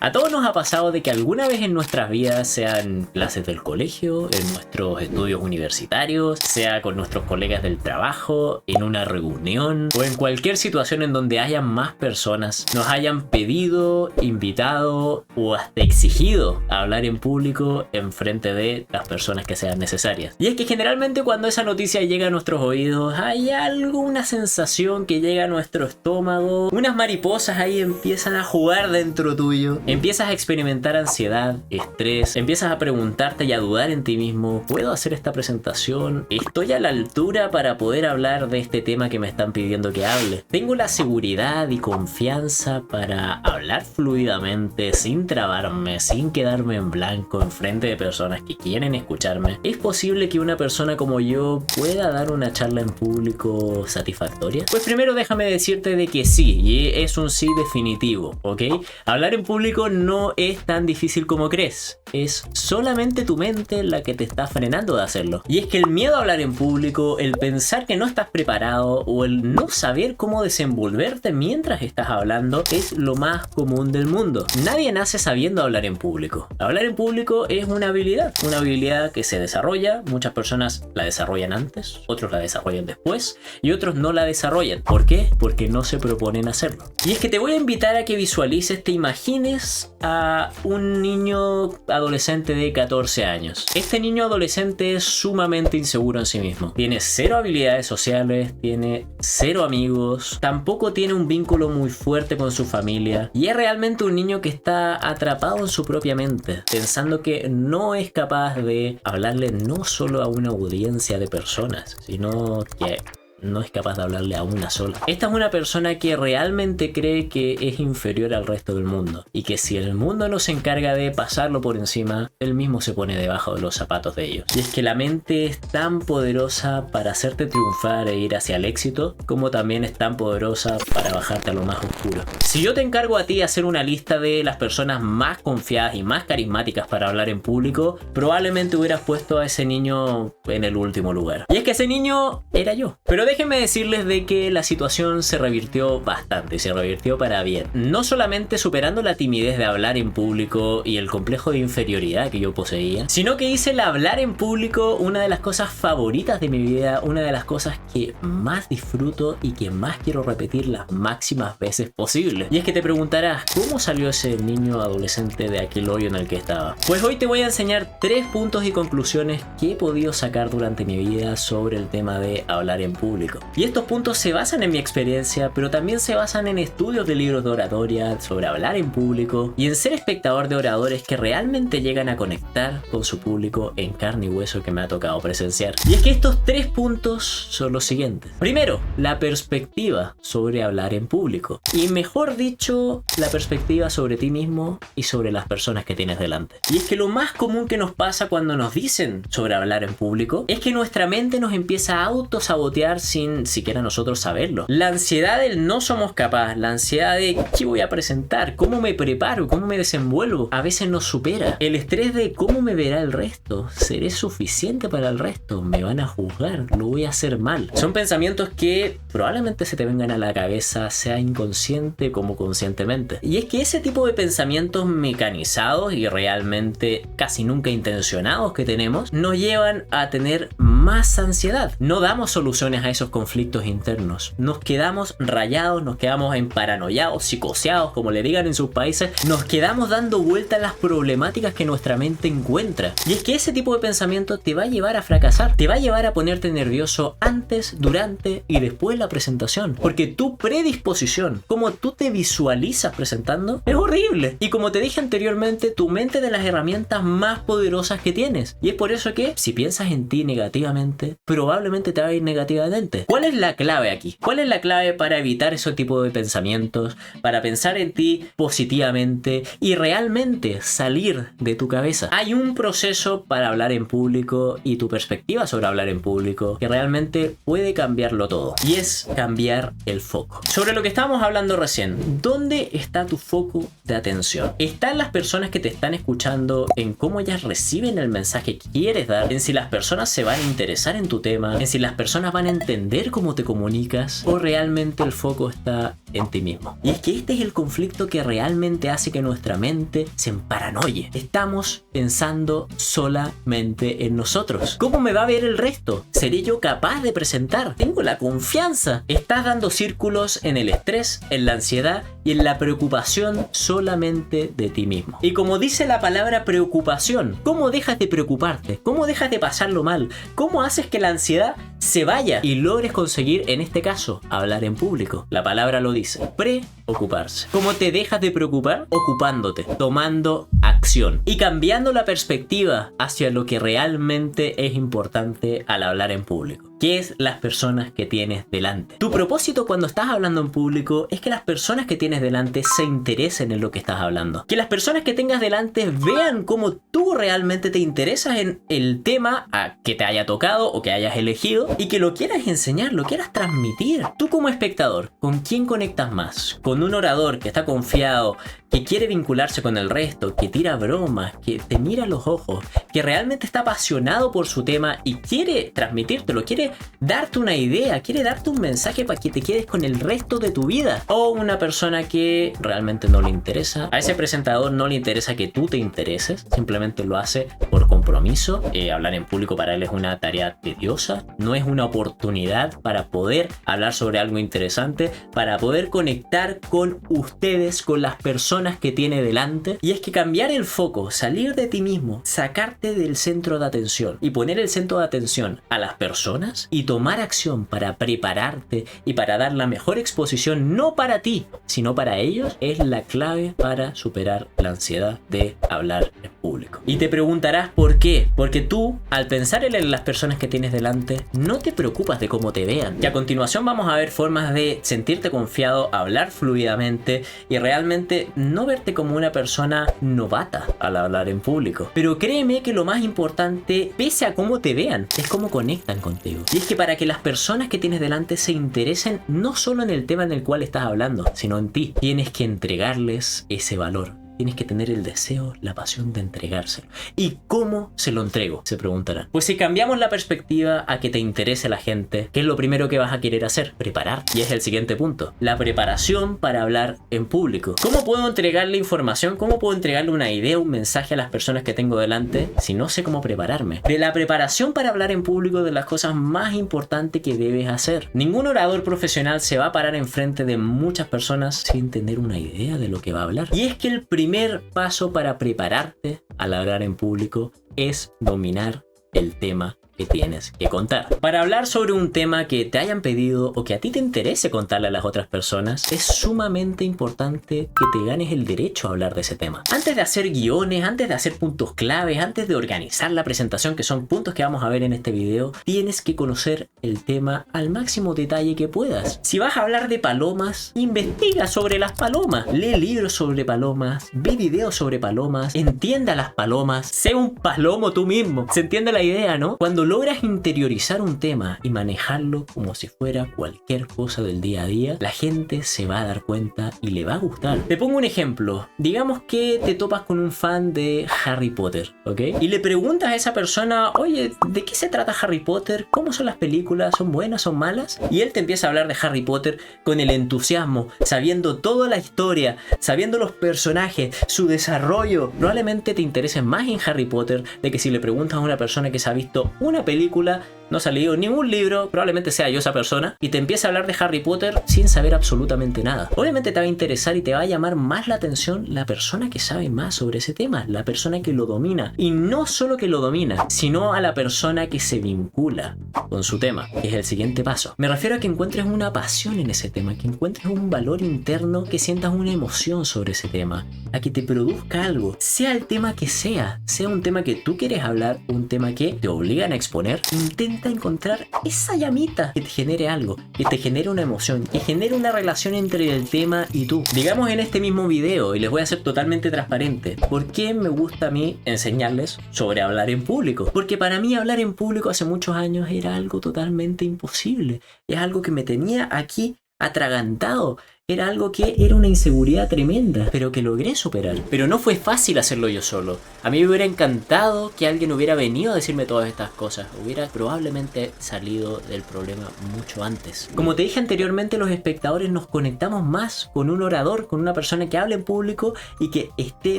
A todos nos ha pasado de que alguna vez en nuestras vidas, sea en clases del colegio, en nuestros estudios universitarios, sea con nuestros colegas del trabajo, en una reunión o en cualquier situación en donde hayan más personas, nos hayan pedido, invitado o hasta exigido a hablar en público en frente de las personas que sean necesarias. Y es que generalmente cuando esa noticia llega a nuestros oídos, hay algo, una sensación que llega a nuestro estómago, unas mariposas ahí empiezan a jugar dentro tuyo. Empiezas a experimentar ansiedad, estrés, empiezas a preguntarte y a dudar en ti mismo. ¿Puedo hacer esta presentación? ¿Estoy a la altura para poder hablar de este tema que me están pidiendo que hable? ¿Tengo la seguridad y confianza para hablar fluidamente, sin trabarme, sin quedarme en blanco en frente de personas que quieren escucharme? ¿Es posible que una persona como yo pueda dar una charla en público satisfactoria? Pues primero déjame decirte de que sí, y es un sí definitivo, ¿ok? Hablar en público no es tan difícil como crees. Es solamente tu mente la que te está frenando de hacerlo. Y es que el miedo a hablar en público, el pensar que no estás preparado o el no saber cómo desenvolverte mientras estás hablando es lo más común del mundo. Nadie nace sabiendo hablar en público. Hablar en público es una habilidad que se desarrolla. Muchas personas la desarrollan antes, otros la desarrollan después y otros no la desarrollan. ¿Por qué? Porque no se proponen hacerlo. Y es que te voy a invitar a que visualices, te imagines a un niño adolescente de 14 años. Este niño adolescente es sumamente inseguro en sí mismo. Tiene cero habilidades sociales, tiene cero amigos, tampoco tiene un vínculo muy fuerte con su familia y es realmente un niño que está atrapado en su propia mente, pensando que no es capaz de hablarle no solo a una audiencia de personas, sino que no es capaz de hablarle a una sola. Esta es una persona que realmente cree que es inferior al resto del mundo y que si el mundo no se encarga de pasarlo por encima, él mismo se pone debajo de los zapatos de ellos. Y es que la mente es tan poderosa para hacerte triunfar e ir hacia el éxito, como también es tan poderosa para bajarte a lo más oscuro. Si yo te encargo a ti hacer una lista de las personas más confiadas y más carismáticas para hablar en público, probablemente hubieras puesto a ese niño en el último lugar. Y es que ese niño era yo. Pero déjenme decirles de que la situación se revirtió bastante y se revirtió para bien. No solamente superando la timidez de hablar en público y el complejo de inferioridad que yo poseía, sino que hice el hablar en público una de las cosas favoritas de mi vida, una de las cosas que más disfruto y que más quiero repetir las máximas veces posibles. Y es que te preguntarás, ¿cómo salió ese niño adolescente de aquel hoyo en el que estaba? Pues hoy te voy a enseñar 3 puntos y conclusiones que he podido sacar durante mi vida sobre el tema de hablar en público. Y estos puntos se basan en mi experiencia, pero también se basan en estudios de libros de oratoria, sobre hablar en público y en ser espectador de oradores que realmente llegan a conectar con su público en carne y hueso que me ha tocado presenciar. Y es que estos 3 puntos son los siguientes. Primero, la perspectiva sobre hablar en público. Y mejor dicho, la perspectiva sobre ti mismo y sobre las personas que tienes delante. Y es que lo más común que nos pasa cuando nos dicen sobre hablar en público es que nuestra mente nos empieza a autosabotear sin siquiera nosotros saberlo. La ansiedad del no somos capaz, la ansiedad de ¿qué voy a presentar? ¿Cómo me preparo? ¿Cómo me desenvuelvo? A veces nos supera. El estrés de ¿cómo me verá el resto? ¿Seré suficiente para el resto? ¿Me van a juzgar? ¿Lo voy a hacer mal? Son pensamientos que probablemente se te vengan a la cabeza, sea inconsciente como conscientemente. Y es que ese tipo de pensamientos mecanizados y realmente casi nunca intencionados que tenemos nos llevan a tener más ansiedad. No damos soluciones a esos conflictos internos. Nos quedamos rayados, nos quedamos emparanoiados, psicoseados, como le digan en sus países. Nos quedamos dando vuelta a las problemáticas que nuestra mente encuentra. Y es que ese tipo de pensamiento te va a llevar a fracasar. Te va a llevar a ponerte nervioso antes, durante y después de la presentación. Porque tu predisposición, como tú te visualizas presentando, es horrible. Y como te dije anteriormente, tu mente es de las herramientas más poderosas que tienes. Y es por eso que, si piensas en ti negativamente, probablemente te va a ir negativamente. ¿Cuál es la clave aquí? ¿Cuál es la clave para evitar ese tipo de pensamientos? Para pensar en ti positivamente y realmente salir de tu cabeza. Hay un proceso para hablar en público y tu perspectiva sobre hablar en público que realmente puede cambiarlo todo. Y es cambiar el foco. Sobre lo que estábamos hablando recién, ¿dónde está tu foco de atención? ¿Está en las personas que te están escuchando, en cómo ellas reciben el mensaje que quieres dar, en si las personas se van a interesar en tu tema, en si las personas van a entender cómo te comunicas, o realmente el foco está en ti mismo. Y es que este es el conflicto que realmente hace que nuestra mente se emparanoie. Estamos pensando solamente en nosotros. ¿Cómo me va a ver el resto? ¿Seré yo capaz de presentar? ¿Tengo la confianza? Estás dando círculos en el estrés, en la ansiedad y en la preocupación solamente de ti mismo. Y como dice la palabra preocupación, ¿cómo dejas de preocuparte? ¿Cómo dejas de pasarlo mal? ¿Cómo haces que la ansiedad se vaya y logres conseguir, en este caso, hablar en público? La palabra lo dice, preocuparse. ¿Cómo te dejas de preocupar? Ocupándote, tomando acción y cambiando la perspectiva hacia lo que realmente es importante al hablar en público. ¿Qué es las personas que tienes delante? Tu propósito cuando estás hablando en público es que las personas que tienes delante se interesen en lo que estás hablando. Que las personas que tengas delante vean cómo tú realmente te interesas en el tema que te haya tocado o que hayas elegido y que lo quieras enseñar, lo quieras transmitir. Tú como espectador, ¿con quién conectas más? ¿Con un orador que está confiado, que quiere vincularse con el resto, que tira bromas, que te mira a los ojos, que realmente está apasionado por su tema y quiere transmitírtelo, quiere darte una idea, quiere darte un mensaje para que te quedes con el resto de tu vida? O una persona que realmente no le interesa, a ese presentador no le interesa que tú te intereses, simplemente lo hace por compromiso. Hablar en público para él es una tarea tediosa, no es una oportunidad para poder hablar sobre algo interesante, para poder conectar con ustedes, con las personas que tiene delante. Y es que cambiar el foco, salir de ti mismo, sacarte del centro de atención y poner el centro de atención a las personas y tomar acción para prepararte y para dar la mejor exposición, no para ti, sino para ellos, es la clave para superar la ansiedad de hablar en público. Y te preguntarás ¿por qué? Porque tú, al pensar en las personas que tienes delante, no te preocupas de cómo te vean. Y a continuación vamos a ver formas de sentirte confiado, hablar fluidamente y realmente no verte como una persona novata al hablar en público. Pero créeme que lo más importante, pese a cómo te vean, es cómo conectan contigo. Y es que para que las personas que tienes delante se interesen no solo en el tema en el cual estás hablando, sino en ti, tienes que entregarles ese valor. Tienes que tener el deseo, la pasión de entregárselo. ¿Y cómo se lo entrego? Se preguntarán. Pues si cambiamos la perspectiva a que te interese la gente, ¿qué es lo primero que vas a querer hacer? Preparar. Y es el siguiente punto. La preparación para hablar en público. ¿Cómo puedo entregarle información? ¿Cómo puedo entregarle una idea, un mensaje a las personas que tengo delante si no sé cómo prepararme? De la preparación para hablar en público, de las cosas más importantes que debes hacer. Ningún orador profesional se va a parar enfrente de muchas personas sin tener una idea de lo que va a hablar. Y es que el primer paso para prepararte al hablar en público es dominar el tema que tienes que contar. Para hablar sobre un tema que te hayan pedido o que a ti te interese contarle a las otras personas, es sumamente importante que te ganes el derecho a hablar de ese tema. Antes de hacer guiones, antes de hacer puntos claves, antes de organizar la presentación, que son puntos que vamos a ver en este video, tienes que conocer el tema al máximo detalle que puedas. Si vas a hablar de palomas, investiga sobre las palomas, lee libros sobre palomas, ve videos sobre palomas, entienda las palomas, sé un palomo tú mismo. ¿Se entiende la idea, no? Cuando logras interiorizar un tema y manejarlo como si fuera cualquier cosa del día a día, la gente se va a dar cuenta y le va a gustar. Te pongo un ejemplo. Digamos que te topas con un fan de Harry Potter, ¿ok? Y le preguntas a esa persona, oye, ¿de qué se trata Harry Potter? ¿Cómo son las películas? ¿Son buenas? ¿Son malas? Y él te empieza a hablar de Harry Potter con el entusiasmo, sabiendo toda la historia, sabiendo los personajes, su desarrollo. Probablemente te interese más en Harry Potter de que si le preguntas a una persona que se ha visto una película, no ha leído ningún libro, probablemente sea yo esa persona, y te empieza a hablar de Harry Potter sin saber absolutamente nada. Obviamente te va a interesar y te va a llamar más la atención la persona que sabe más sobre ese tema, la persona que lo domina. Y no solo que lo domina, sino a la persona que se vincula con su tema, que es el siguiente paso. Me refiero a que encuentres una pasión en ese tema, que encuentres un valor interno, que sientas una emoción sobre ese tema, a que te produzca algo, sea el tema que sea un tema que tú quieres hablar, un tema que te obligan a exponer. Intenta encontrar esa llamita que te genere algo, que te genere una emoción, que genere una relación entre el tema y tú. Digamos en este mismo video, y les voy a ser totalmente transparente, ¿por qué me gusta a mí enseñarles sobre hablar en público? Porque para mí hablar en público hace muchos años era algo totalmente imposible. Es algo que me tenía aquí atragantado. era algo que era una inseguridad tremenda, pero que logré superar. Pero no fue fácil hacerlo yo solo. A mí me hubiera encantado que alguien hubiera venido a decirme todas estas cosas. Hubiera probablemente salido del problema mucho antes. Como te dije anteriormente, los espectadores nos conectamos más con un orador, con una persona que hable en público y que esté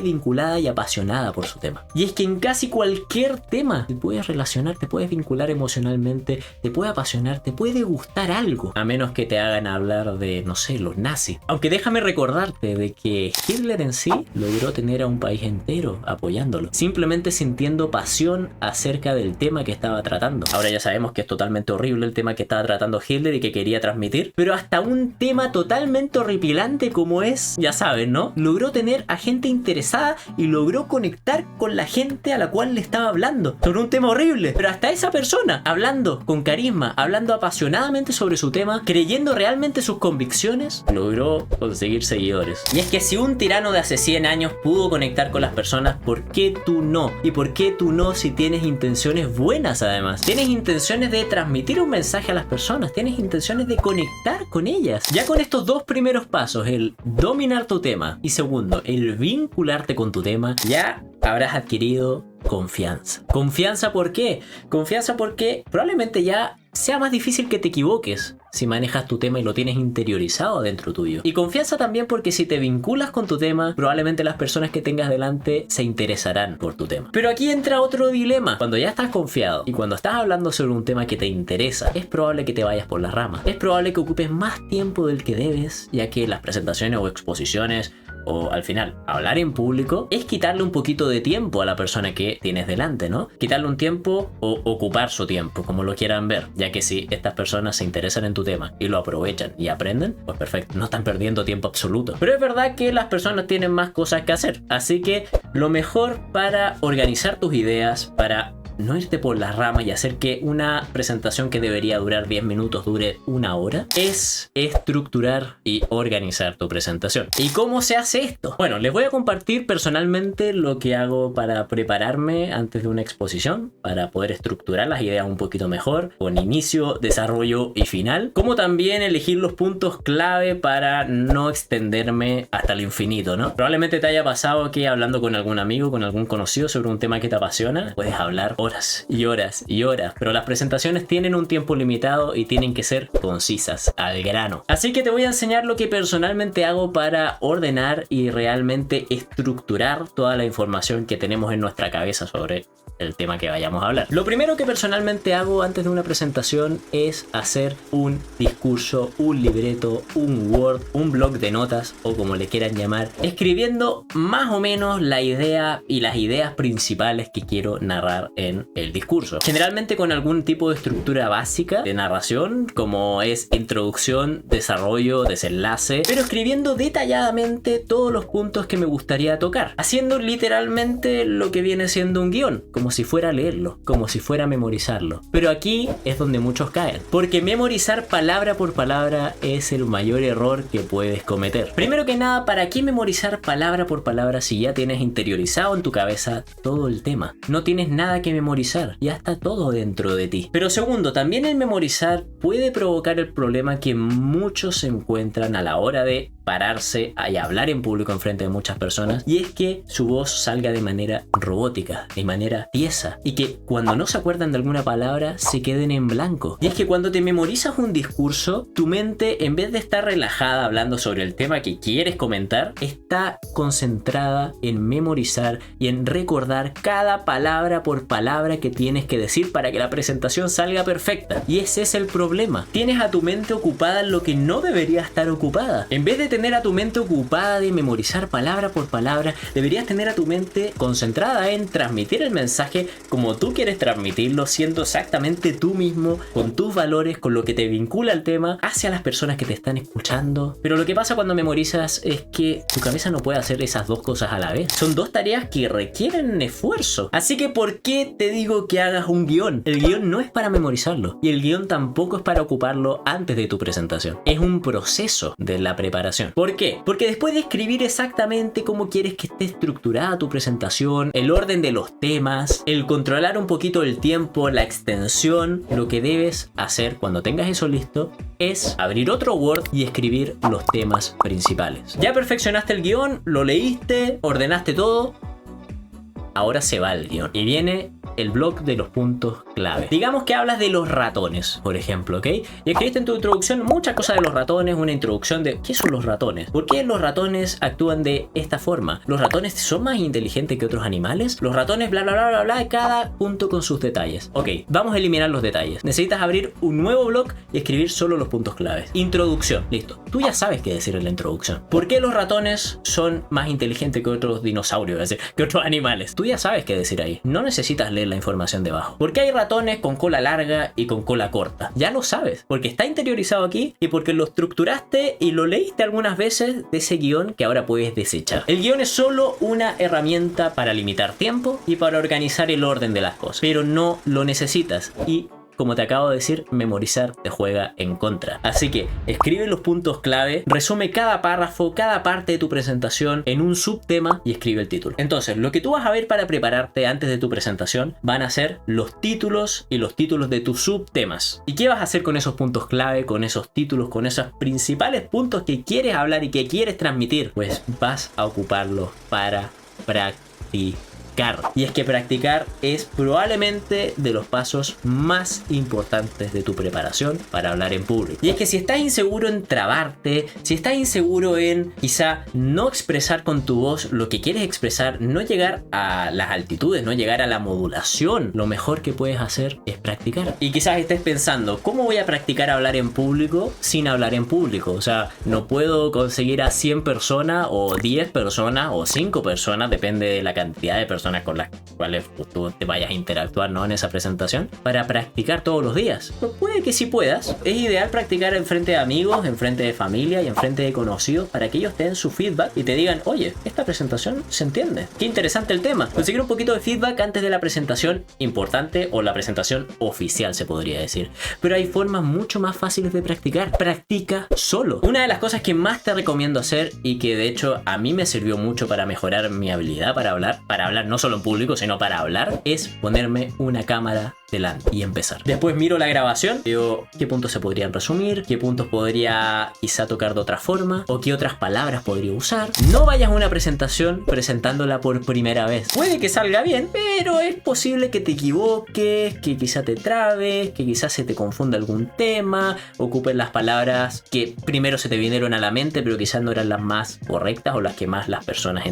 vinculada y apasionada por su tema. Y es que en casi cualquier tema te puedes relacionar, te puedes vincular emocionalmente, te puede apasionar, te puede gustar algo, a menos que te hagan hablar de, no sé, los nazis. Aunque déjame recordarte de que Hitler en sí logró tener a un país entero apoyándolo, simplemente sintiendo pasión acerca del tema que estaba tratando. Ahora ya sabemos que es totalmente horrible el tema que estaba tratando Hitler y que quería transmitir, pero hasta un tema totalmente horripilante como es, ya saben, ¿no? Logró tener a gente interesada y logró conectar con la gente a la cual le estaba hablando sobre un tema horrible, pero hasta esa persona hablando con carisma, hablando apasionadamente sobre su tema, creyendo realmente sus convicciones, logró conseguir seguidores. Y es que si un tirano de hace 100 años pudo conectar con las personas, ¿por qué tú no? ¿Y por qué tú no si tienes intenciones buenas además? Tienes intenciones de transmitir un mensaje a las personas, tienes intenciones de conectar con ellas. Ya con estos dos primeros pasos, el dominar tu tema y segundo, el vincularte con tu tema, ya habrás adquirido confianza. ¿Confianza por qué? Confianza porque probablemente ya sea más difícil que te equivoques si manejas tu tema y lo tienes interiorizado dentro tuyo. Y confianza también porque si te vinculas con tu tema, probablemente las personas que tengas delante se interesarán por tu tema. Pero aquí entra otro dilema. Cuando ya estás confiado y cuando estás hablando sobre un tema que te interesa, es probable que te vayas por las ramas. Es probable que ocupes más tiempo del que debes, ya que las presentaciones o exposiciones o al final hablar en público es quitarle un poquito de tiempo a la persona que tienes delante, ¿no? Quitarle un tiempo o ocupar su tiempo, como lo quieran ver, ya que si estas personas se interesan en tu tema y lo aprovechan y aprenden, pues perfecto, no están perdiendo tiempo absoluto. Pero es verdad que las personas tienen más cosas que hacer, así que lo mejor para organizar tus ideas, para no irte por las ramas y hacer que una presentación que debería durar 10 minutos dure 1 hora, es estructurar y organizar tu presentación. ¿Y cómo se hace esto? Bueno, les voy a compartir personalmente lo que hago para prepararme antes de una exposición, para poder estructurar las ideas un poquito mejor, con inicio, desarrollo y final, como también elegir los puntos clave para no extenderme hasta el infinito, ¿no? Probablemente te haya pasado que hablando con algún amigo, con algún conocido sobre un tema que te apasiona, puedes hablar horas y horas y horas, pero las presentaciones tienen un tiempo limitado y tienen que ser concisas, al grano. Así que te voy a enseñar lo que personalmente hago para ordenar y realmente estructurar toda la información que tenemos en nuestra cabeza sobre el tema que vayamos a hablar. Lo primero que personalmente hago antes de una presentación es hacer un discurso, un libreto, un Word, un blog de notas o como le quieran llamar, escribiendo más o menos la idea y las ideas principales que quiero narrar en el discurso. Generalmente con algún tipo de estructura básica de narración, como es introducción, desarrollo, desenlace, pero escribiendo detalladamente todos los puntos que me gustaría tocar, haciendo literalmente lo que viene siendo un guión, como si fuera a leerlo, como si fuera a memorizarlo. Pero aquí es donde muchos caen, porque memorizar palabra por palabra es el mayor error que puedes cometer. Primero que nada, ¿para qué memorizar palabra por palabra si ya tienes interiorizado en tu cabeza todo el tema? No tienes nada que memorizar, ya está todo dentro de ti. Pero segundo, también el memorizar puede provocar el problema que muchos se encuentran a la hora de pararse y hablar en público enfrente de muchas personas, y es que su voz salga de manera robótica, de manera tiesa, y que cuando no se acuerdan de alguna palabra se queden en blanco. Y es que cuando te memorizas un discurso, tu mente, en vez de estar relajada hablando sobre el tema que quieres comentar, está concentrada en memorizar y en recordar cada palabra por palabra que tienes que decir para que la presentación salga perfecta. Y ese es el problema. Tienes a tu mente ocupada en lo que no debería estar ocupada. En vez de tener a tu mente ocupada de memorizar palabra por palabra, deberías tener a tu mente concentrada en transmitir el mensaje como tú quieres transmitirlo, siendo exactamente tú mismo, con tus valores, con lo que te vincula al tema, hacia las personas que te están escuchando. Pero lo que pasa cuando memorizas es que tu cabeza no puede hacer esas dos cosas a la vez. Son dos tareas que requieren esfuerzo. Así que ¿por qué te digo que hagas un guión? El guión no es para memorizarlo y el guión tampoco es para ocuparlo antes de tu presentación. Es un proceso de la preparación presentación. ¿Por qué? Porque después de escribir exactamente cómo quieres que esté estructurada tu presentación, el orden de los temas, el controlar un poquito el tiempo, la extensión, lo que debes hacer cuando tengas eso listo es abrir otro Word y escribir los temas principales. Ya perfeccionaste el guión, lo leíste, ordenaste todo. Ahora se va el guión y viene el blog de los puntos clave. Digamos que hablas de los ratones, por ejemplo, ¿ok? Y escribiste en tu introducción muchas cosas de los ratones, una introducción de ¿qué son los ratones? ¿Por qué los ratones actúan de esta forma? ¿Los ratones son más inteligentes que otros animales? Los ratones bla bla bla bla bla, cada punto con sus detalles. Ok, vamos a eliminar los detalles. Necesitas abrir un nuevo blog y escribir solo los puntos claves. Introducción, listo. Tú ya sabes qué decir en la introducción. ¿Por qué los ratones son más inteligentes que otros dinosaurios? Es decir, que otros animales. Tú ya sabes qué decir ahí. No necesitas leer la información debajo. ¿Por qué hay ratones con cola larga y con cola corta? Ya lo sabes, porque está interiorizado aquí y porque lo estructuraste y lo leíste algunas veces de ese guión que ahora puedes desechar. El guión es solo una herramienta para limitar tiempo y para organizar el orden de las cosas, pero no lo necesitas y como te acabo de decir, memorizar te juega en contra. Así que escribe los puntos clave, resume cada párrafo, cada parte de tu presentación en un subtema y escribe el título. Entonces, lo que tú vas a ver para prepararte antes de tu presentación van a ser los títulos y los títulos de tus subtemas. ¿Y qué vas a hacer con esos puntos clave, con esos títulos, con esos principales puntos que quieres hablar y que quieres transmitir? Pues vas a ocuparlos para practicar. Y es que practicar es probablemente de los pasos más importantes de tu preparación para hablar en público. Y es que si estás inseguro en trabarte, si estás inseguro en quizá no expresar con tu voz lo que quieres expresar, no llegar a las altitudes, no llegar a la modulación, lo mejor que puedes hacer es practicar. Y quizás estés pensando, ¿cómo voy a practicar hablar en público sin hablar en público? O sea, no puedo conseguir a 100 personas o 10 personas o 5 personas, depende de la cantidad de personas con las cuales tú te vayas a interactuar, ¿no?, en esa presentación, para practicar todos los días. Pues puede que sí puedas. Es ideal practicar en frente de amigos, en frente de familia y en frente de conocidos para que ellos te den su feedback y te digan, oye, esta presentación se entiende. Qué interesante el tema. Conseguir un poquito de feedback antes de la presentación importante o la presentación oficial, se podría decir. Pero hay formas mucho más fáciles de practicar. Practica solo. Una de las cosas que más te recomiendo hacer y que de hecho a mí me sirvió mucho para mejorar mi habilidad para hablar no solo en público, sino para hablar, es ponerme una cámara delante y empezar. Después miro la grabación, veo qué puntos se podrían resumir, qué puntos podría quizá tocar de otra forma o qué otras palabras podría usar. No vayas a una presentación presentándola por primera vez. Puede que salga bien, pero es posible que te equivoques, que quizá te trabes, que quizá se te confunda algún tema, ocupes las palabras que primero se te vinieron a la mente, pero quizás no eran las más correctas o las que más las personas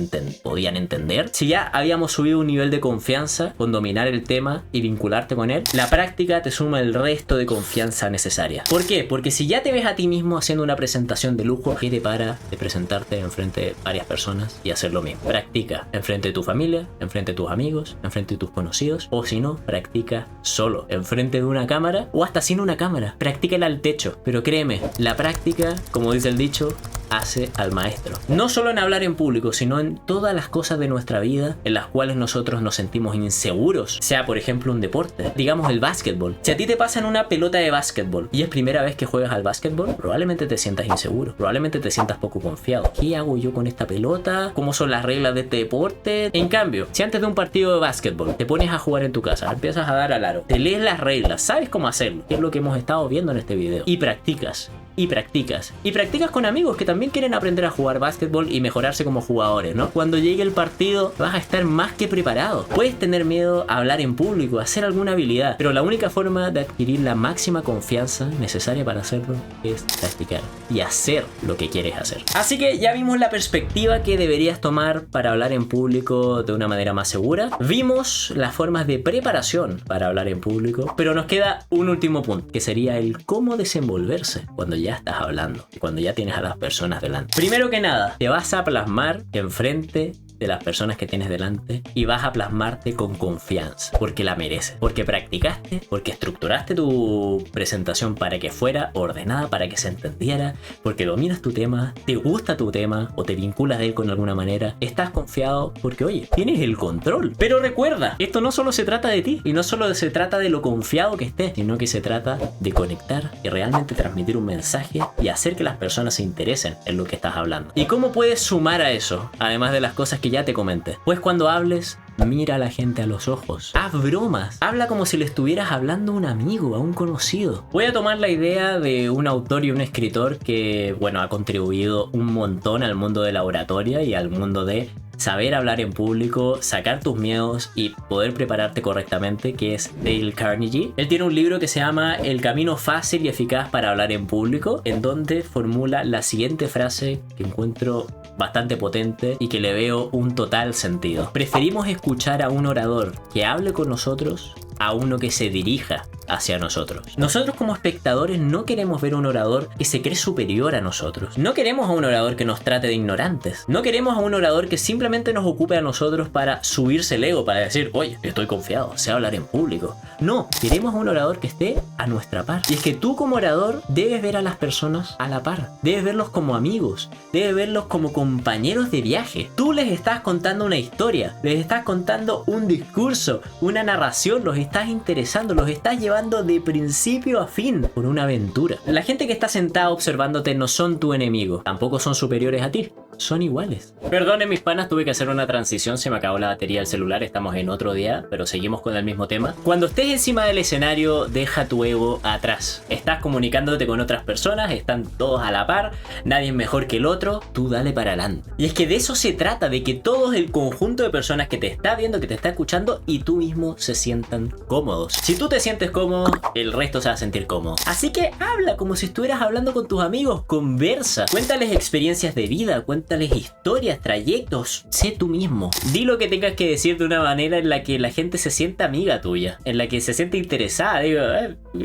podían entender. Si ya habíamos subido un nivel de confianza con dominar el tema y vincularte con él, la práctica te suma el resto de confianza necesaria. ¿Por qué? Porque si ya te ves a ti mismo haciendo una presentación de lujo, ¿qué te para de presentarte enfrente de varias personas y hacer lo mismo? Practica enfrente de tu familia, enfrente de tus amigos, enfrente de tus conocidos, o si no, practica solo, enfrente de una cámara o hasta sin una cámara. Practícala al techo, pero créeme, la práctica, como dice el dicho, hace al maestro. No solo en hablar en público, sino en todas las cosas de nuestra vida en las cuales nosotros nos sentimos inseguros. Sea, por ejemplo, un deporte. Digamos el básquetbol. Si a ti te pasan una pelota de básquetbol y es primera vez que juegas al básquetbol, probablemente te sientas inseguro. Probablemente te sientas poco confiado. ¿Qué hago yo con esta pelota? ¿Cómo son las reglas de este deporte? En cambio, si antes de un partido de básquetbol te pones a jugar en tu casa, empiezas a dar al aro, te lees las reglas, sabes cómo hacerlo, que es lo que hemos estado viendo en este video, y practicas. Y practicas con amigos que también quieren aprender a jugar básquetbol y mejorarse como jugadores, ¿no? Cuando llegue el partido vas a estar más que preparado. Puedes tener miedo a hablar en público, a hacer alguna habilidad, pero la única forma de adquirir la máxima confianza necesaria para hacerlo es practicar y hacer lo que quieres hacer. Así que ya vimos la perspectiva que deberías tomar para hablar en público de una manera más segura. Vimos las formas de preparación para hablar en público, pero nos queda un último punto, que sería el cómo desenvolverse cuando ya estás hablando, cuando ya tienes a las personas delante. Primero que nada, te vas a plasmar enfrente de las personas que tienes delante y vas a plasmarte con confianza, porque la mereces, porque practicaste, porque estructuraste tu presentación para que fuera ordenada, para que se entendiera, porque dominas tu tema, te gusta tu tema o te vinculas de él con alguna manera, estás confiado porque, oye, tienes el control. Pero recuerda, esto no solo se trata de ti y no solo se trata de lo confiado que estés, sino que se trata de conectar y realmente transmitir un mensaje y hacer que las personas se interesen en lo que estás hablando. ¿Y cómo puedes sumar a eso? Además de las cosas que ya te comenté. Pues cuando hables, mira a la gente a los ojos. Haz bromas. Habla como si le estuvieras hablando a un amigo, a un conocido. Voy a tomar la idea de un autor y un escritor que, bueno, ha contribuido un montón al mundo de la oratoria y al mundo de saber hablar en público, sacar tus miedos y poder prepararte correctamente, que es Dale Carnegie. Él tiene un libro que se llama El camino fácil y eficaz para hablar en público, en donde formula la siguiente frase que encuentro bastante potente y que le veo un total sentido. Preferimos escuchar a un orador que hable con nosotros a uno que se dirija hacia nosotros. Nosotros como espectadores no queremos ver un orador que se cree superior a nosotros. No queremos a un orador que nos trate de ignorantes. No queremos a un orador que simplemente nos ocupe a nosotros para subirse el ego, para decir, oye, estoy confiado, sé hablar en público. No, queremos a un orador que esté a nuestra par. Y es que tú como orador debes ver a las personas a la par. Debes verlos como amigos. Debes verlos como compañeros de viaje. Tú les estás contando una historia. Les estás contando un discurso, una narración. Los estás interesando, los estás llevando de principio a fin por una aventura. La gente que está sentada observándote no son tu enemigo, tampoco son superiores a ti, son iguales. Perdonen mis panas, tuve que hacer una transición, se me acabó la batería del celular, estamos en otro día, pero seguimos con el mismo tema. Cuando estés encima del escenario, deja tu ego atrás. Estás comunicándote con otras personas, están todos a la par, nadie es mejor que el otro, tú dale para adelante. Y es que de eso se trata, de que todo el conjunto de personas que te está viendo, que te está escuchando y tú mismo se sientan cómodos. Si tú te sientes cómodo, el resto se va a sentir cómodo. Así que habla como si estuvieras hablando con tus amigos, conversa, cuéntales experiencias de vida, cuéntales historias, trayectos, sé tú mismo. Di lo que tengas que decir de una manera en la que la gente se sienta amiga tuya, en la que se siente interesada. Digo,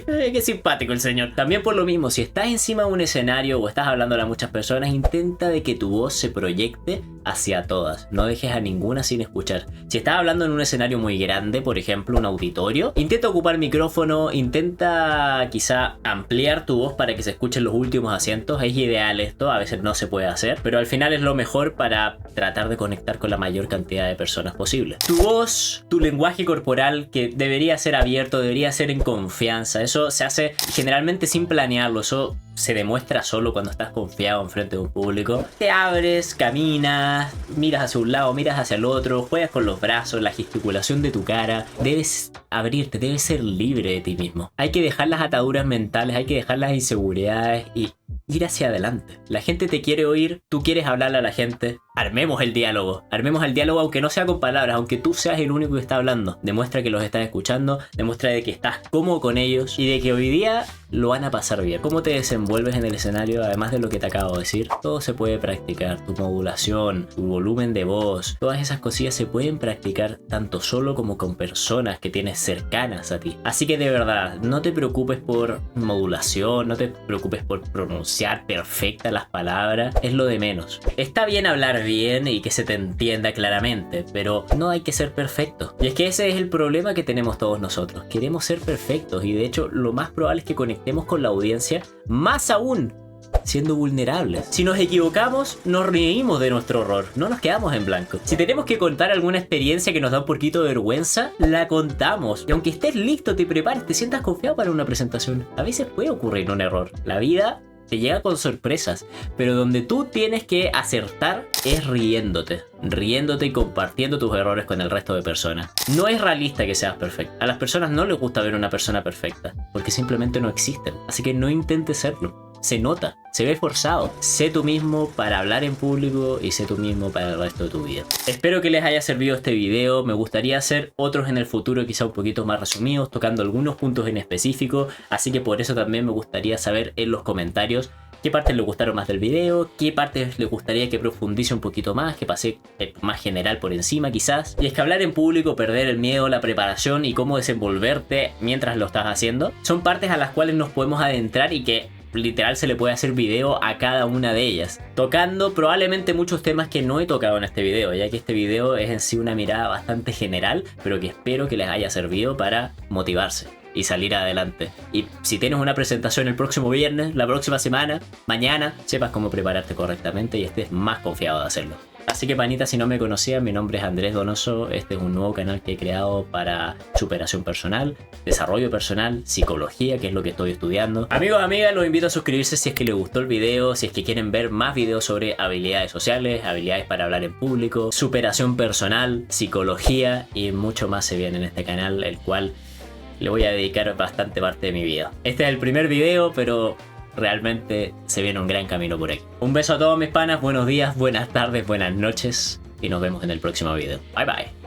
qué simpático el señor. También por lo mismo, si estás encima de un escenario o estás hablando a muchas personas, intenta de que tu voz se proyecte hacia todas. No dejes a ninguna sin escuchar. Si estás hablando en un escenario muy grande, por ejemplo un auditorio, intenta ocupar micrófono, intenta quizá ampliar tu voz para que se escuchen los últimos asientos. Es ideal esto, a veces no se puede hacer, pero al final es lo mejor para tratar de conectar con la mayor cantidad de personas posible. Tu voz, tu lenguaje corporal, que debería ser abierto, debería ser en confianza. Eso se hace generalmente sin planearlo, eso se demuestra solo cuando estás confiado enfrente de un público. Te abres, caminas, miras hacia un lado, miras hacia el otro, juegas con los brazos, la gesticulación de tu cara. Debes abrirte, debes ser libre de ti mismo. Hay que dejar las ataduras mentales, hay que dejar las inseguridades y ir hacia adelante. La gente te quiere oír, tú quieres hablarle a la gente. Armemos el diálogo aunque no sea con palabras, aunque tú seas el único que está hablando. Demuestra que los estás escuchando, demuestra de que estás cómodo con ellos y de que hoy día lo van a pasar bien. Cómo te desenvuelves en el escenario, además de lo que te acabo de decir, todo se puede practicar. Tu modulación, tu volumen de voz, todas esas cosillas se pueden practicar tanto solo como con personas que tienes cercanas a ti. Así que de verdad, no te preocupes por modulación, no te preocupes por pronunciar perfectas las palabras, es lo de menos. Está bien hablar bien y que se te entienda claramente, pero no hay que ser perfecto. Y es que ese es el problema que tenemos todos nosotros. Queremos ser perfectos y de hecho lo más probable es que conectemos con la audiencia, más aún siendo vulnerables. Si nos equivocamos, nos reímos de nuestro error, no nos quedamos en blanco. Si tenemos que contar alguna experiencia que nos da un poquito de vergüenza, la contamos. Y aunque estés listo, te prepares, te sientas confiado para una presentación, a veces puede ocurrir un error. La vida te llega con sorpresas, pero donde tú tienes que acertar es riéndote y compartiendo tus errores con el resto de personas. No es realista que seas perfecto. A las personas no les gusta ver una persona perfecta, porque simplemente no existen. Así que no intentes serlo. Se nota, se ve forzado. Sé tú mismo para hablar en público y sé tú mismo para el resto de tu vida. Espero que les haya servido este video. Me gustaría hacer otros en el futuro, quizá un poquito más resumidos, tocando algunos puntos en específico. Así que por eso también me gustaría saber en los comentarios qué partes les gustaron más del video, qué partes les gustaría que profundice un poquito más, que pase más general por encima quizás. Y es que hablar en público, perder el miedo, la preparación y cómo desenvolverte mientras lo estás haciendo, son partes a las cuales nos podemos adentrar y que literal se le puede hacer video a cada una de ellas, tocando probablemente muchos temas que no he tocado en este video, ya que este video es en sí una mirada bastante general, pero que espero que les haya servido para motivarse y salir adelante. Y si tienes una presentación el próximo viernes, la próxima semana, mañana, sepas cómo prepararte correctamente y estés más confiado de hacerlo. Así que panita, si no me conocían, mi nombre es Andrés Donoso. Este es un nuevo canal que he creado para superación personal, desarrollo personal, psicología, que es lo que estoy estudiando. Amigos, amigas, los invito a suscribirse si es que les gustó el video, si es que quieren ver más videos sobre habilidades sociales, habilidades para hablar en público, superación personal, psicología y mucho más se viene en este canal, el cual le voy a dedicar bastante parte de mi vida. Este es el primer video, pero realmente se viene un gran camino por aquí. Un beso a todos mis panas, buenos días, buenas tardes, buenas noches y nos vemos en el próximo video. Bye bye.